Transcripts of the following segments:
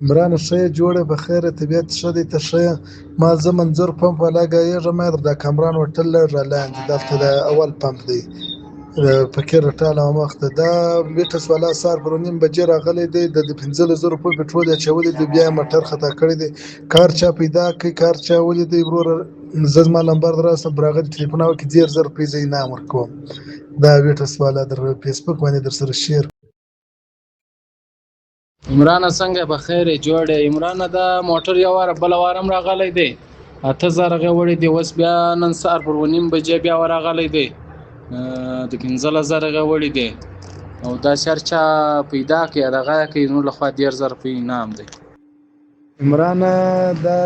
عمرانه ښه یې جوړه په خیره طبیعت ښه دی ته ښه یې ما زه منظور پمپ والا ګاېږم دا کامران هوټل را لاندې دلته د اول پمپ دی فقیر رټاله مخته دا بیټس والا سار پر نیم بجې راغلی دی د 15000 روپیو پټرول اچولی دی بیا یې موټر خطا کړی دی کار چا پیدا کړي کار چا ولیدی وروره زه زما نمبر دراسته براغه ټلیفون وکړي 10000 روپۍ زه انعام ورکوم دا بیټس والا در فیسبوک باندې در سره شیر عمرانه څنګه په خیر جوړ یې عمرانه دا موټر یو واره بل وارم راغلی دی 8000 غوړې دی اوس بیا نن سهار پر 9 بجې بیا ورغلی دی د 15000 غوړې دی او دا چرچا پیدا کړي دغه کوي نو لخوا 10000 روپۍ انعام دی عمرانه دا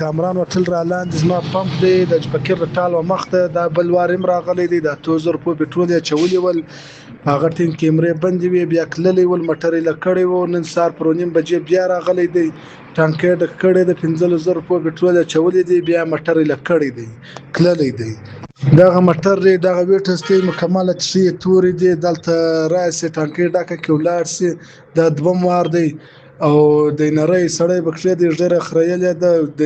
کامران هوټل را لاندې زما پمپ دی د فقیر رټال و مخته دا بل وارم راغلی دی دا 2000 روپیو پټرول یې اچولی ول هغه ټینګ کیمرې بندې وې بیا کللی ول موټر یې لکړی و نن سهار پر 9 بجې بیا راغلی دی ټانکۍ ډک کړی د 15000 روپیو پټرول یې اچولی دی بیا موټر یې لکړی دی کللی دی دغه موټر دی دغه ویټس دی مکمله ښې تورې دی دلته راسي ټانکۍ ډکه کې ولاړ سي دا دوم وار دی او د نری سړی بکښې دی ډېره خریلې ده د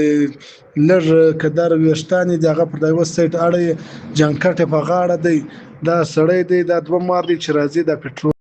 لږ کدار ویشتانې دی هغه پر یوه سایډ اړی جانکټ په غاړه دی دا سړی دی دا دوه مار دی چې راځي دا پټرول